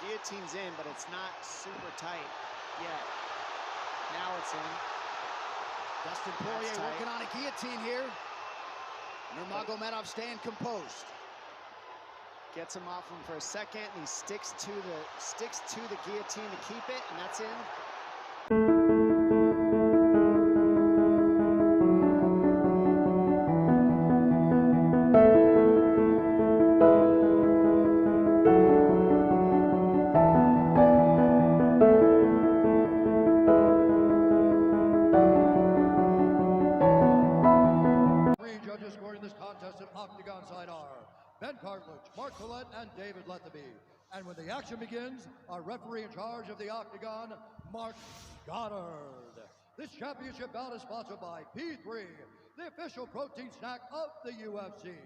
guillotine's in, but it's not super tight yet. Now it's in. Dustin Poirier working on a guillotine here. Nurmagomedov staying composed. Gets him off him for a second, and he sticks to the guillotine to keep it, and that's in. Judges scoring this contest at Octagon side are Ben Cartlidge, Mark Collette, and David Lethaby. And when the action begins, our referee in charge of the Octagon, Mark Goddard. This championship bout is sponsored by P3, the official protein snack of the UFC.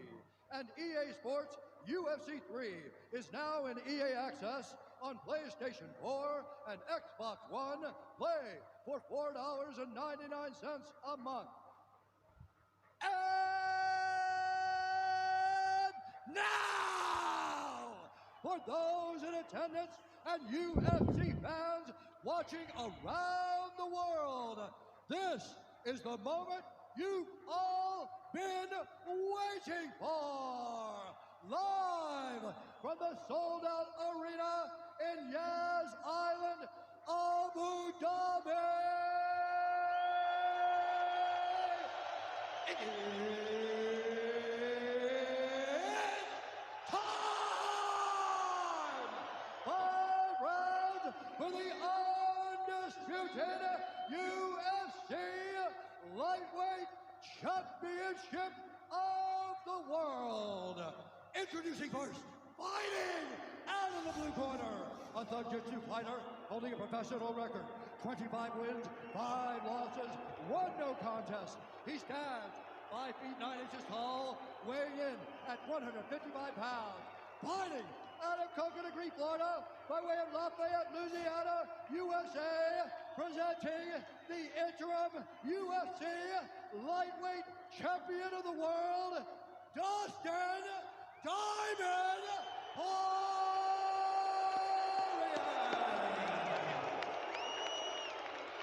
And EA Sports UFC 3 is now in EA Access on PlayStation 4 and Xbox One. Play for $4.99 a month. And now, for those in attendance and UFC fans watching around the world, this is the moment you've all been waiting for. Live from the sold-out arena in Yas Island, Abu Dhabi. It's time! 5 rounds for the undisputed UFC Lightweight Championship of the world. Introducing first, fighting out of the blue corner, a Thug-Jitsu fighter holding a professional record, 25 wins, 5 losses, 1 no contest. He stands 5 feet 9 inches tall, weighing in at 155 pounds. Fighting out of Coconut Creek, Florida, by way of Lafayette, Louisiana, USA, presenting the interim UFC Lightweight Champion of the World, Dustin Diamond Poirier.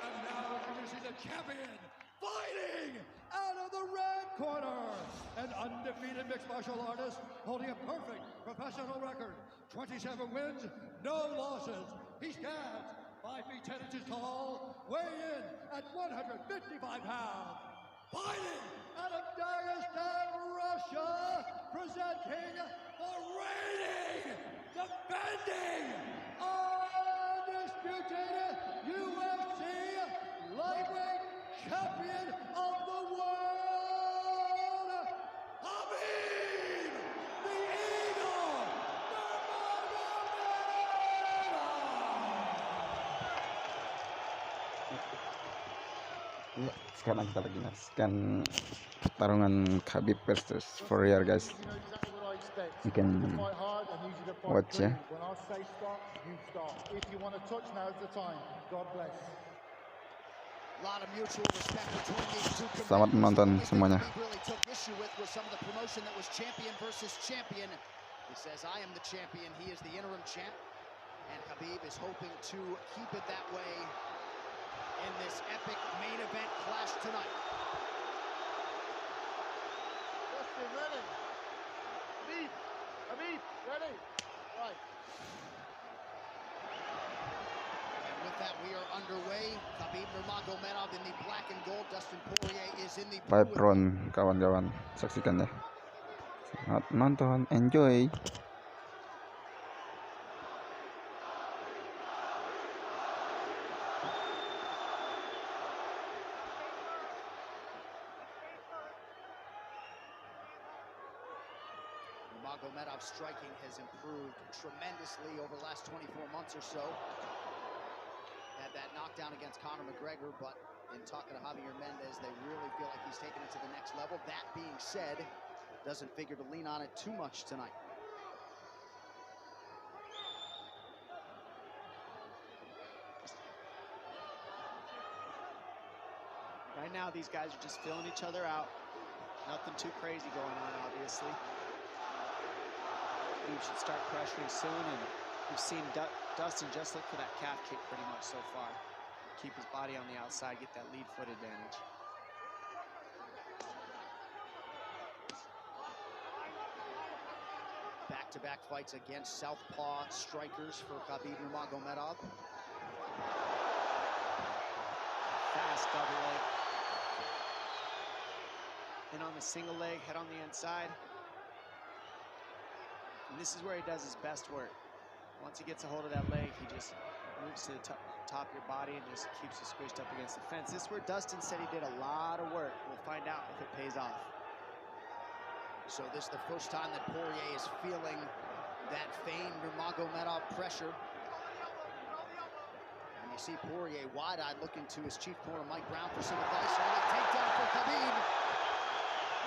And now introducing the champion, fighting out of the red corner, an undefeated mixed martial artist holding a perfect professional record, 27 wins, no losses. He stands 5 feet 10 inches tall, weighing in at 155 pounds. Fighting out of Dagestan, Russia, presenting the reigning, defending, undisputed UFC Lightweight Champion of the world, Khabib, the Eagle, Ya, sekarang kita lagi nyaksikan pertarungan Khabib versus Poirier, guys. You can watch ya. Selamat menonton semuanya. He says, I am the champion, he is the interim champ, and Khabib is hoping to keep it that way in this epic main event clash tonight. Dustin, ready? Khabib, ready? Right. And with that, we are underway. Khabib Nurmagomedov in the black and gold. Dustin Poirier is in the blue. 5 round, kawan-kawan. Saksikan ya. Selamat nonton, enjoy. Nurmagomedov's striking has improved tremendously over the last 24 months or so. Had that knockdown against Conor McGregor, but in talking to Javier Mendez, they really feel like he's taken it to the next level. That being said, doesn't figure to lean on it too much tonight. Right now, these guys are just filling each other out. Nothing too crazy going on, obviously. You should start pressuring soon and We've seen Dustin just look for that calf kick pretty much so far. Keep his body on the outside, get that lead foot advantage. Back-to-back fights against southpaw strikers for Khabib Nurmagomedov. Fast double leg. And on the single leg, head on the inside. And this is where he does his best work. Once he gets a hold of that leg, he just moves to the top of your body and just keeps you squished up against the fence. This is where Dustin said he did a lot of work. We'll find out if it pays off. So this is the first time that Poirier is feeling that famed Nurmagomedov pressure. And you see Poirier wide-eyed looking to his chief corner, Mike Brown, for some advice. Early takedown for Khabib.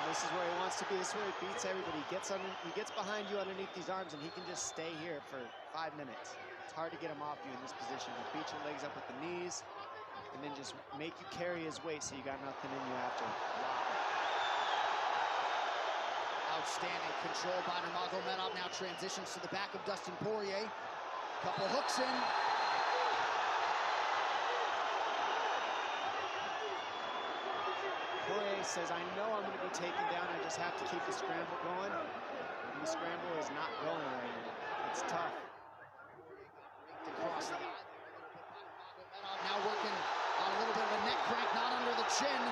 And this is where he wants to be. This is where he beats everybody. He gets behind you underneath these arms, and he can just stay here for 5 minutes. It's hard to get him off you in this position. He'll beat your legs up with the knees, and then just make you carry his weight so you got nothing in you after. Wow. Outstanding control by Nurmagomedov. Now transitions to the back of Dustin Poirier. Couple hooks in. Poirier says, I know I'm going to be taken down. I just have to keep the scramble going. And the scramble is not going right now. It's tough. Across the eye. Now working on a little bit of a neck crank, not under the chin.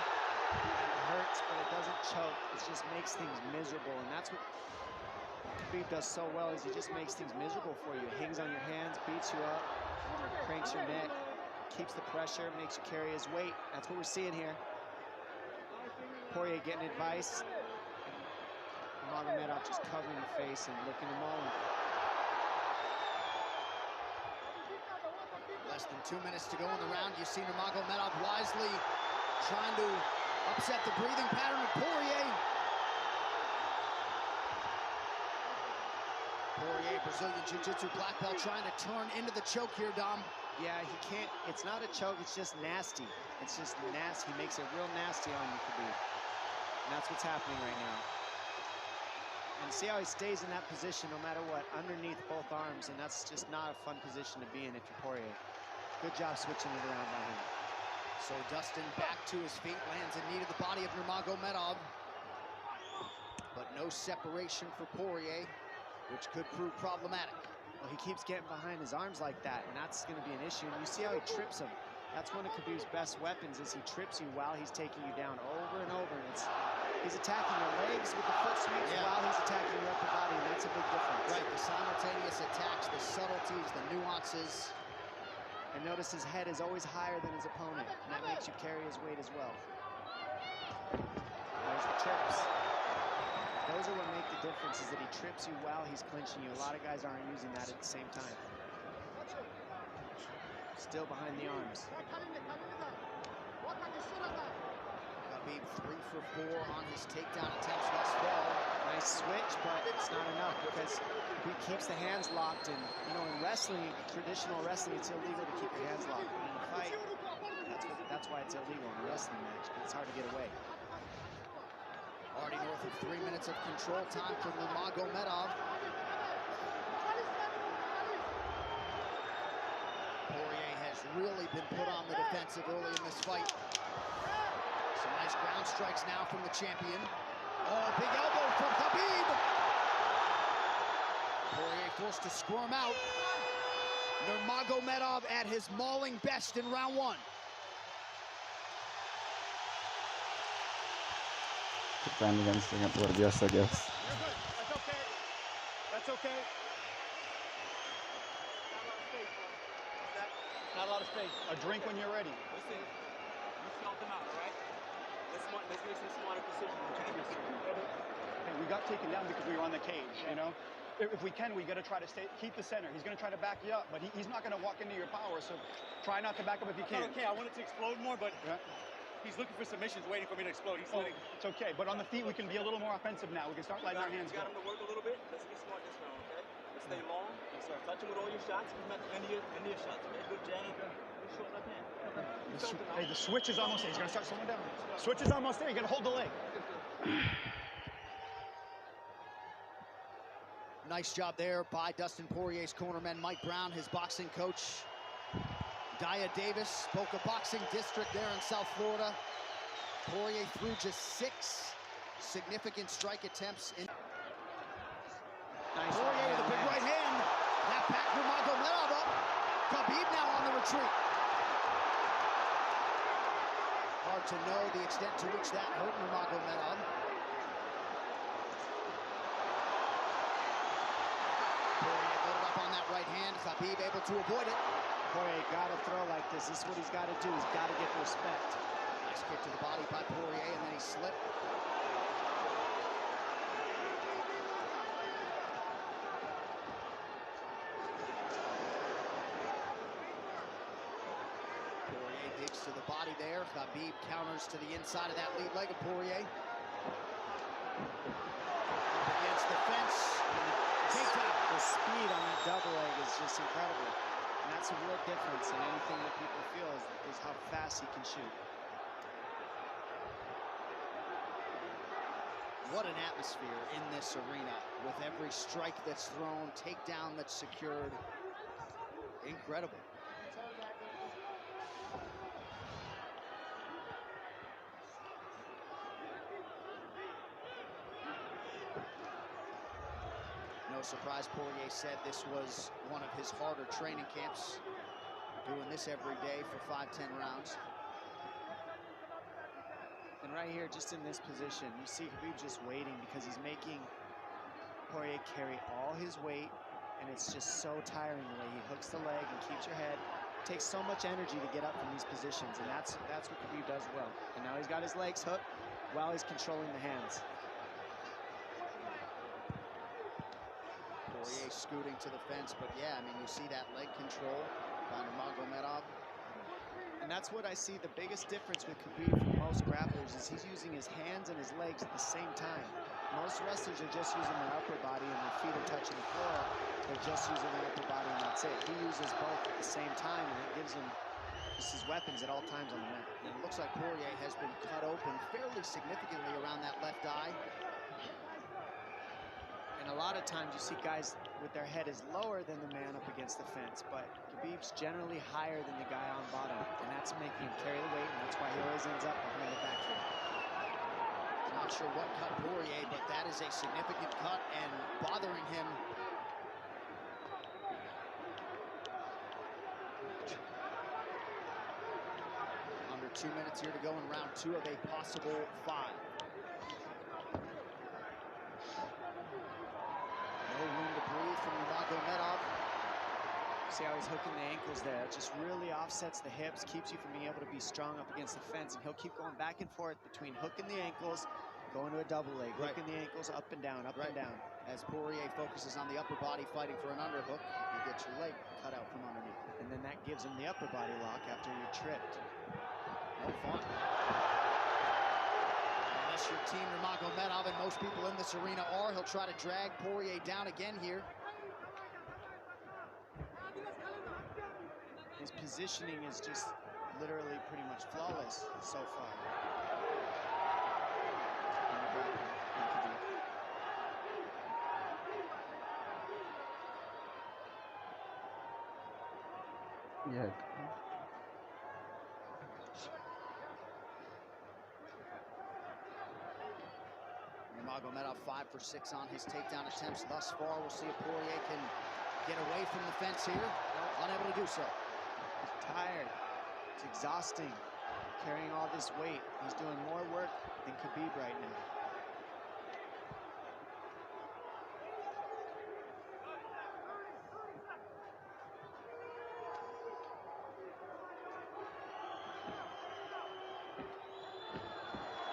It hurts, but it doesn't choke. It just makes things miserable. And that's what Khabib does so well, is he just makes things miserable for you. Hangs on your hands, beats you up, cranks your neck, keeps the pressure, makes you carry his weight. That's what we're seeing here. Poirier getting advice. Nurmagomedov just covering the face and looking him all. Less than 2 minutes to go in the round. You see Nurmagomedov wisely trying to upset the breathing pattern of Poirier. Poirier, Brazilian Jiu-Jitsu black belt, trying to turn into the choke here, Dom. Yeah, he can't. It's not a choke. It's just nasty. It's just nasty. He makes it real nasty on you, Khabib. And that's what's happening right now. And see how he stays in that position no matter what, underneath both arms, and that's just not a fun position to be in if you're Poirier. Good job switching it around by him. So Dustin back to his feet, lands in knee to the body of Nurmagomedov. But no separation for Poirier, which could prove problematic. Well, he keeps getting behind his arms like that, and that's going to be an issue. And you see how he trips him. That's one of Khabib's best weapons, is he trips you while he's taking you down over and over. And he's attacking your legs with the foot sweeps while he's attacking your upper body, and that's a big difference. Right, the simultaneous attacks, the subtleties, the nuances. And notice his head is always higher than his opponent, and that makes you carry his weight as well. There's the trips. Those are what make the difference, is that he trips you while he's clinching you. A lot of guys aren't using that at the same time. Still behind the arms. Khabib 3 for 4 on his takedown attempts thus far. Nice switch, but it's not enough because he keeps the hands locked. And you know, in wrestling, traditional wrestling, it's illegal to keep your hands locked. And in a fight, that's why it's illegal in a wrestling match, because it's hard to get away. Already north of 3 minutes of control time for Nurmagomedov. Poirier has really been put on the defensive early in this fight. Some nice ground strikes now from the champion. Oh, big elbow from Khabib. Poirier forced to squirm out. Nurmagomedov at his mauling best in round 1. Pertandingan sangat luar biasa, guys. That's okay. That's okay. Not a lot of space. A drink when you're ready. Listen, you felt them out, all right? Let's make some smarter decisions. Hey, we got taken down because we were on the cage, you know? If we can, we got to try to keep the center. He's going to try to back you up, but he's not going to walk into your power, so try not to back up if you can. Okay, I wanted to explode more, but he's looking for submissions, waiting for me to explode. He's letting... It's okay, but on the feet, we can be a little more offensive now. We can start letting our hands go. We got him to work a little bit. Let's be smart this round, okay? Let's stay long. Let's start touching with all your shots. Come at the end of your shots, okay? Good jab. Good short left hand. Hey, the switch is almost there. He's going to start slowing down. Switch is almost there. You're going to hold the leg. Nice job there by Dustin Poirier's cornerman, Mike Brown, his boxing coach. Daya Davis, Boca Boxing District there in South Florida. Poirier threw just 6 significant strike attempts. Nice Poirier with a big right hand. That backed Nurmagomedov up. Khabib now on the retreat. Hard to know the extent to which that hurt Nurmagomedov. Poirier loaded up on that right hand. Khabib able to avoid it. Poirier got to throw like this. This is what he's got to do. He's got to get respect. Nice kick to the body by Poirier, and then he slipped. Poirier digs to the body there. Khabib counters to the inside of that lead leg of Poirier. Up against the fence. Takedown. The speed on that double leg is just incredible. And that's a real difference in anything that people feel is how fast he can shoot. What an atmosphere in this arena with every strike that's thrown, takedown that's secured. Incredible. No surprise, Poirier said this was one of his harder training camps. Doing this every day for 5-10 rounds. And right here, just in this position, you see Khabib just waiting because he's making Poirier carry all his weight, and it's just so tiring the way he hooks the leg and keeps your head. It takes so much energy to get up from these positions, and that's what Khabib does well. And now he's got his legs hooked while he's controlling the hands. Poirier scooting to the fence, but yeah, I mean, you see that leg control by Nurmagomedov. And that's what I see the biggest difference with Khabib from most grapplers is he's using his hands and his legs at the same time. Most wrestlers are just using their upper body and their feet are touching the floor. They're just using their upper body and that's it. He uses both at the same time, and it gives him just his weapons at all times on the mat. And it looks like Poirier has been cut open fairly significantly around that left eye. And a lot of times you see guys with their head is lower than the man up against the fence, but Khabib's generally higher than the guy on bottom, and that's making him carry the weight, and that's why he always ends up behind the back heel. Not sure what cut Poirier, but that is a significant cut and bothering him. Under 2 minutes here to go in round 2 of a possible 5. No room to breathe from Nurmagomedov. See how he's hooking the ankles there. It just really offsets the hips, keeps you from being able to be strong up against the fence, and he'll keep going back and forth between hooking the ankles, going to a double leg, hooking the ankles up and down, up and down. As Poirier focuses on the upper body fighting for an underhook, you get your leg cut out from underneath. And then that gives him the upper body lock after you're tripped. No fun. Unless you're Team Nurmagomedov, and most people in this arena are, he'll try to drag Poirier down again here. His positioning is just literally pretty much flawless so far. Yeah. Nurmagomedov 5 for 6 on his takedown attempts thus far. We'll see if Poirier can get away from the fence here. Unable to do so. He's tired. It's exhausting carrying all this weight. He's doing more work than Khabib right now.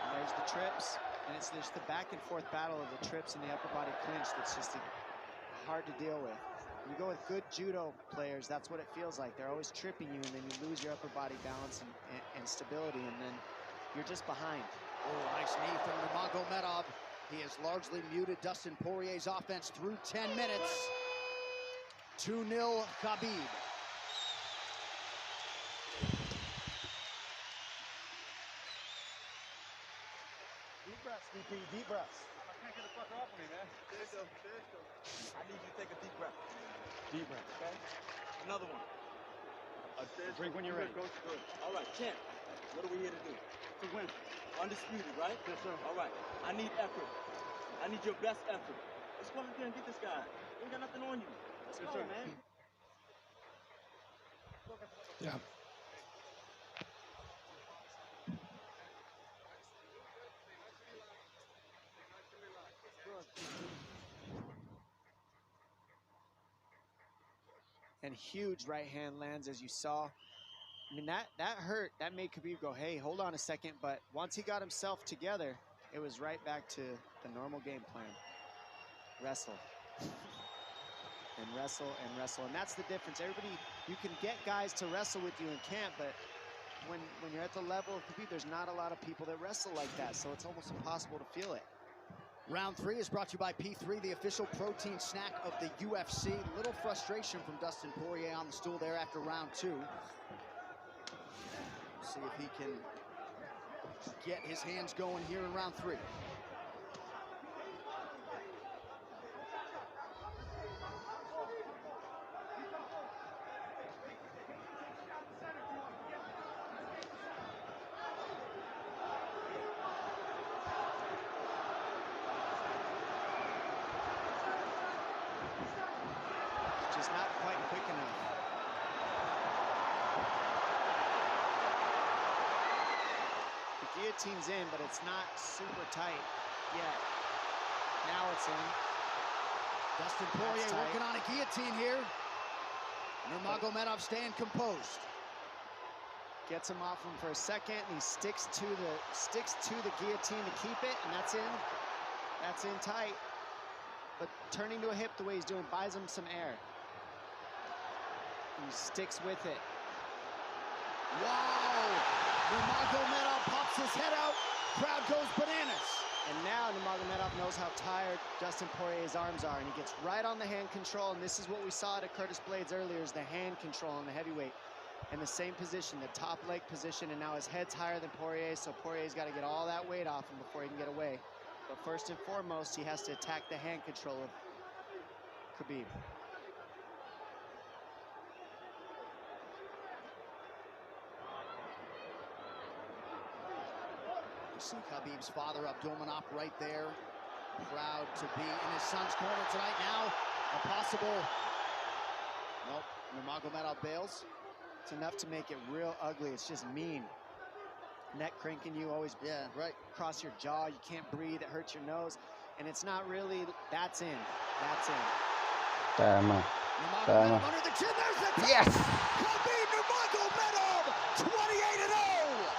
And there's the trips, and it's just the back and forth battle of the trips and the upper body clinch that's just hard to deal with. You go with good judo players, that's what it feels like. They're always tripping you, and then you lose your upper body balance and stability, and then you're just behind. Oh, nice knee from Nurmagomedov. He has largely muted Dustin Poirier's offense through 10 minutes. 2-0 Khabib. Deep breaths, DP, deep breaths. can't get the fucker off of me, man. There you go. I need you to take a deep breath. Deep breath. Okay? Another one. Drink when you're ready. Good. All right, champ. What are we here to do? To win. Undisputed, right? Yes, sir. All right. I need effort. I need your best effort. Let's go out there and get this guy. We ain't got nothing on you. Let's Yes, go, sir. man. Yeah. And huge right hand lands, as you saw. I mean, that hurt. That made Khabib go, hey, hold on a second. But once he got himself together, it was right back to the normal game plan. Wrestle. And wrestle and wrestle. And that's the difference. Everybody, you can get guys to wrestle with you in camp, but when you're at the level of Khabib, there's not a lot of people that wrestle like that. So it's almost impossible to feel it. Round 3 is brought to you by P3, the official protein snack of the UFC. Little frustration from Dustin Poirier on the stool there after round 2. See if he can get his hands going here in round 3. Just not quite quick enough. The guillotine's in, but it's not super tight yet. Now it's in. Dustin Poirier working on a guillotine here. Nurmagomedov staying composed. Gets him off him for a second, and he sticks to the guillotine to keep it, and that's in. That's in tight. But turning to a hip the way he's doing buys him some air. He sticks with it. Wow! Nurmagomedov pops his head out. Crowd goes bananas. And now Nurmagomedov knows how tired Dustin Poirier's arms are, and he gets right on the hand control, and this is what we saw at Curtis Blades earlier, is the hand control on the heavyweight. In the same position, the top leg position, and now his head's higher than Poirier's, so Poirier's got to get all that weight off him before he can get away. But first and foremost, he has to attack the hand control of Khabib. You see Khabib's father, Abdulmanap, right there. Proud to be in his son's corner tonight. Now, a possible... Nope, Nurmagomedov bails. It's enough to make it real ugly. It's just mean. Neck cranking you, always cross your jaw. You can't breathe. It hurts your nose. And it's not really... That's in. That's in. Tama. Nurmagomedov under the chin. There's the tap. Yes! Khabib Nurmagomedov, 28-0!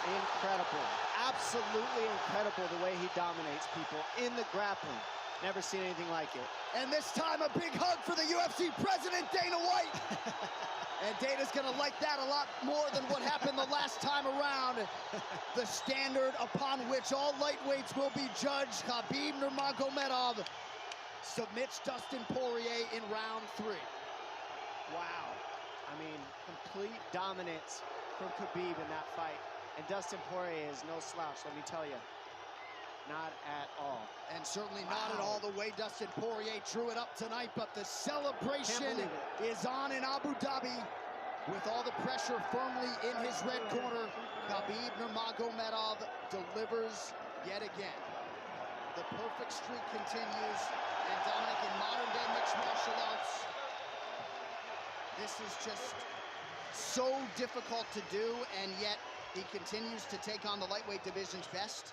Incredible. Absolutely incredible the way he dominates people in the grappling. Never seen anything like it. And this time, a big hug for the UFC president, Dana White. And Dana's gonna like that a lot more than what happened the last time around. The standard upon which all lightweights will be judged. Khabib Nurmagomedov submits Dustin Poirier in round 3. Wow. I mean, complete dominance from Khabib in that fight. And Dustin Poirier is no slouch, let me tell you. Not at all. And certainly not at all the way Dustin Poirier drew it up tonight, but the celebration is on in Abu Dhabi with all the pressure firmly in his red corner. Khabib Nurmagomedov delivers yet again. The perfect streak continues, and Dominic, in modern-day mixed martial arts, this is just so difficult to do, and yet he continues to take on the lightweight division's best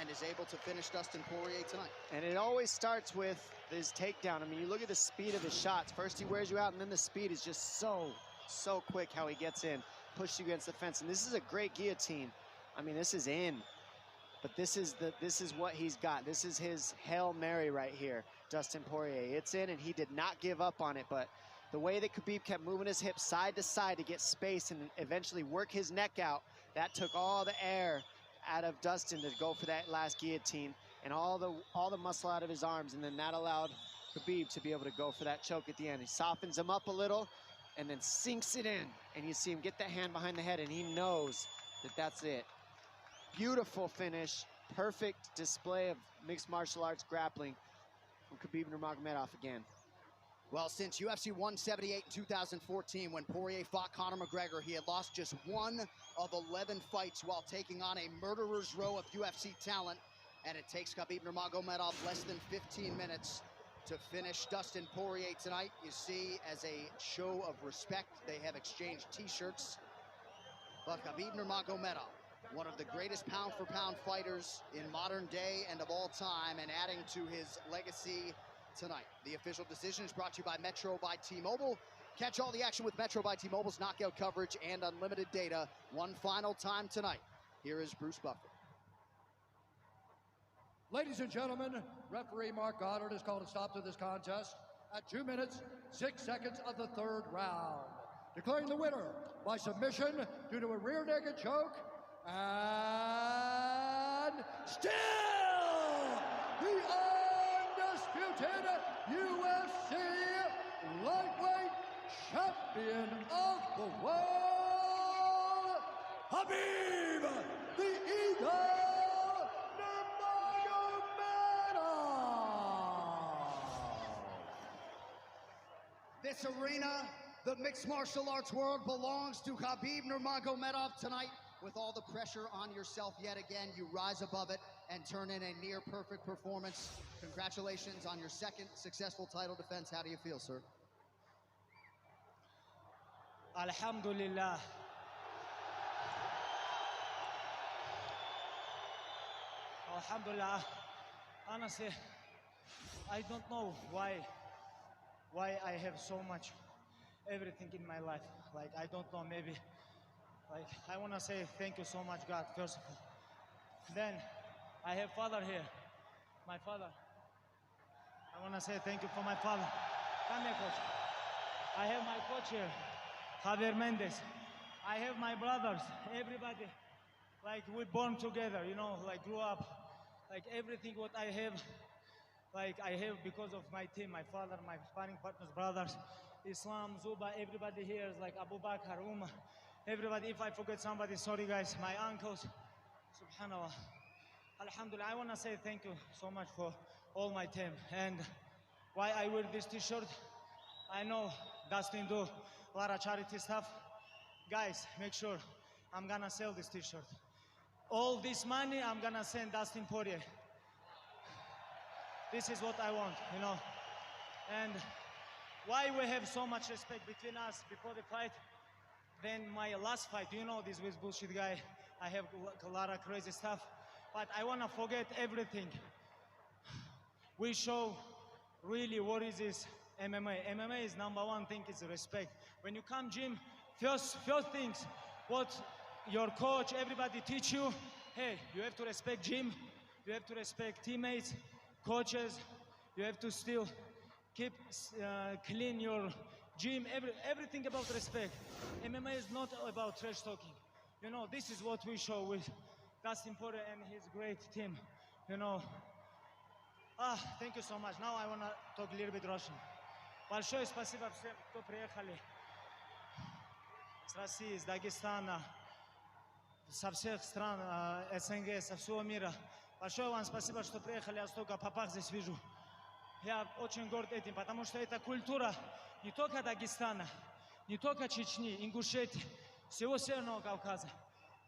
and is able to finish Dustin Poirier tonight. And it always starts with his takedown. I mean, you look at the speed of his shots. First he wears you out, and then the speed is just so quick how he gets in, pushes you against the fence. And this is a great guillotine. I mean, this is in. But this is what he's got. This is his Hail Mary right here, Dustin Poirier. It's in, and he did not give up on it. But the way that Khabib kept moving his hips side to side to get space and eventually work his neck out, that took all the air out of Dustin to go for that last guillotine, and all the muscle out of his arms, and then that allowed Khabib to be able to go for that choke at the end. He softens him up a little and then sinks it in, and you see him get that hand behind the head, and he knows that that's it. Beautiful finish, perfect display of mixed martial arts grappling from Khabib Nurmagomedov again. Well, since UFC 178 in 2014, when Poirier fought Conor McGregor, he had lost just 1 of 11 fights while taking on a murderer's row of UFC talent. And it takes Khabib Nurmagomedov less than 15 minutes to finish Dustin Poirier tonight. You see, as a show of respect, they have exchanged t-shirts. But Khabib Nurmagomedov, one of the greatest pound-for-pound fighters in modern day and of all time, and adding to his legacy tonight. The official decision is brought to you by Metro by T-Mobile. Catch all the action with Metro by T-Mobile's knockout coverage and unlimited data one final time tonight. Here is Bruce Buffer. Ladies and gentlemen, referee Mark Goddard has called a stop to this contest at 2 minutes, 6 seconds of the third round, declaring the winner by submission due to a rear naked choke, and still the undisputed UFC lightweight champion of the world, Khabib the Eagle Nurmagomedov. This arena, the mixed martial arts world, belongs to Khabib Nurmagomedov tonight. With all the pressure on yourself yet again, you rise above it and turn in a near-perfect performance. Congratulations on your second successful title defense. How do you feel, sir? Alhamdulillah. Alhamdulillah. Honestly, I don't know why I have so much everything in my life. Like, I don't know, maybe. Like, I want to say thank you so much, God, first of all. Then, I have father here, my father. I want to say thank you for my father. Come here, coach. I have my coach here, Javier Mendez. I have my brothers, everybody. Like, we born together, you know, like, grew up. Like, everything what I have, like, I have because of my team, my father, my sparring partners, brothers, Islam, Zuba, everybody here is like Abu Bakr, Umar. Everybody, if I forget somebody, sorry guys, my uncles, subhanallah. Alhamdulillah, I want to say thank you so much for all my team. And why I wear this t-shirt, I know Dustin do a lot of charity stuff. Guys, make sure I'm gonna sell this t-shirt. All this money, I'm gonna send Dustin Poirier. This is what I want, you know. And why we have so much respect between us before the fight. Then my last fight, you know this with bullshit guy, I have a lot of crazy stuff, but I want to forget everything. We show really what is this MMA. MMA is #1 thing is respect. When you come gym, first things, what your coach, everybody teach you, hey, you have to respect gym, you have to respect teammates, coaches, you have to still keep clean your gym, everything about respect. MMA is not about trash talking. You know, this is what we show with Dustin Poirier and his great team. You know, thank you so much. Now I want to talk a little bit Russian. Большое спасибо всем, кто приехали с России, с Дагестана, со всех стран СНГ, со всего мира. Большое вам спасибо, что приехали. Я столько попах здесь вижу. Я очень горд этим, потому что это культура не только Дагестана, не только Чечни, Ингушетии, всего Северного Кавказа.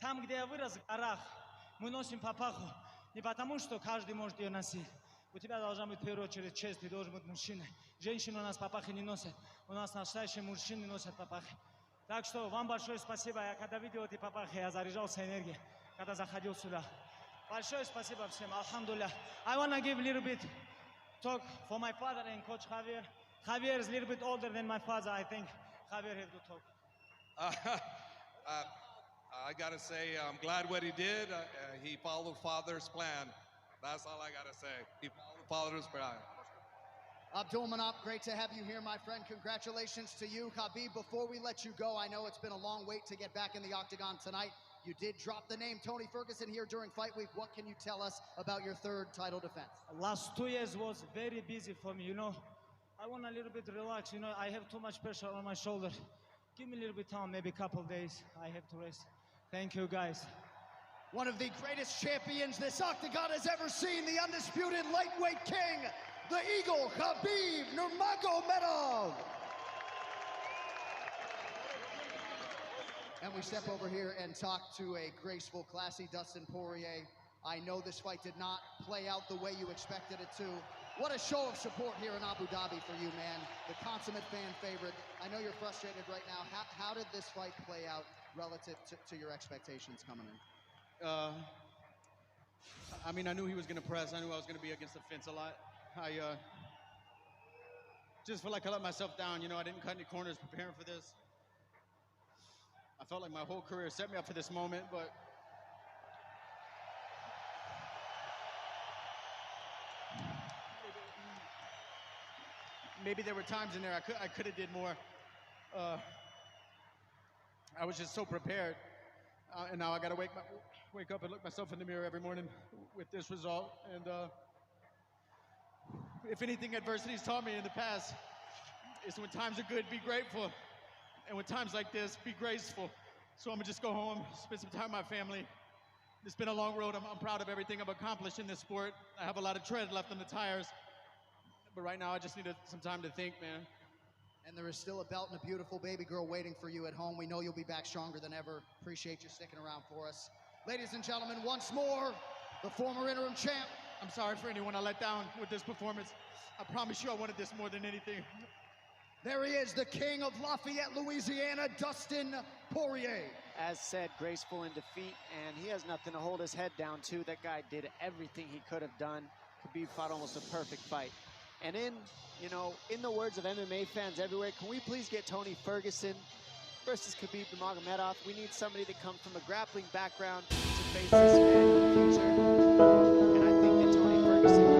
Там, где я вырос, в горах, мы носим папаху не потому, что каждый может ее носить. У тебя должна быть в первую очередь честь, ты должен быть мужчиной. Женщины у нас папахи не носят, у нас настоящие мужчины носят папахи. Так что вам большое спасибо. Я когда видел эти папахи, я заряжался энергией, когда заходил сюда. Большое спасибо всем, алхамдулилlah. I want to give a little bit talk for my father and Coach Javier. Javier is a little bit older than my father. I think Javier has to talk. I gotta say, I'm glad what he did. He followed Father's plan. That's all I gotta say. He followed Father's plan. Abdulmanap, great to have you here, my friend. Congratulations to you. Khabib, before we let you go, I know it's been a long wait to get back in the octagon tonight. You did drop the name Tony Ferguson here during fight week. What can you tell us about your third title defense? Last 2 years was very busy for me, you know. I want a little bit relax, you know. I have too much pressure on my shoulder. Give me a little bit time, maybe a couple days. I have to rest. Thank you, guys. One of the greatest champions this octagon has ever seen, the undisputed lightweight king, the Eagle, Khabib Nurmagomedov. And we step over here and talk to a graceful, classy Dustin Poirier. I know this fight did not play out the way you expected it to. What a show of support here in Abu Dhabi for you, man. The consummate fan favorite. I know you're frustrated right now. How did this fight play out relative to your expectations coming in? I mean, I knew he was going to press. I knew I was going to be against the fence a lot. I just felt like I let myself down. You know, I didn't cut any corners preparing for this. I felt like my whole career set me up for this moment, but maybe there were times in there I could have did more. I was just so prepared, and now I got to wake up and look myself in the mirror every morning with this result. And if anything adversity's taught me in the past, is when times are good, be grateful, and when times like this, be graceful. So I'm gonna just go home, spend some time with my family. It's been a long road. I'm proud of everything I've accomplished in this sport. I have a lot of tread left on the tires, but right now I just need some time to think, man. And there is still a belt and a beautiful baby girl waiting for you at home. We know you'll be back stronger than ever. Appreciate you sticking around for us. Ladies and gentlemen, once more, the former interim champ. I'm sorry for anyone I let down with this performance. I promise you I wanted this more than anything. There he is, the king of Lafayette, Louisiana, Dustin Poirier. As said, graceful in defeat, and he has nothing to hold his head down to. That guy did everything he could have done. Khabib fought almost a perfect fight. And in the words of MMA fans everywhere, can we please get Tony Ferguson versus Khabib Nurmagomedov? We need somebody that comes from a grappling background to face this man in the future. And I think that Tony Ferguson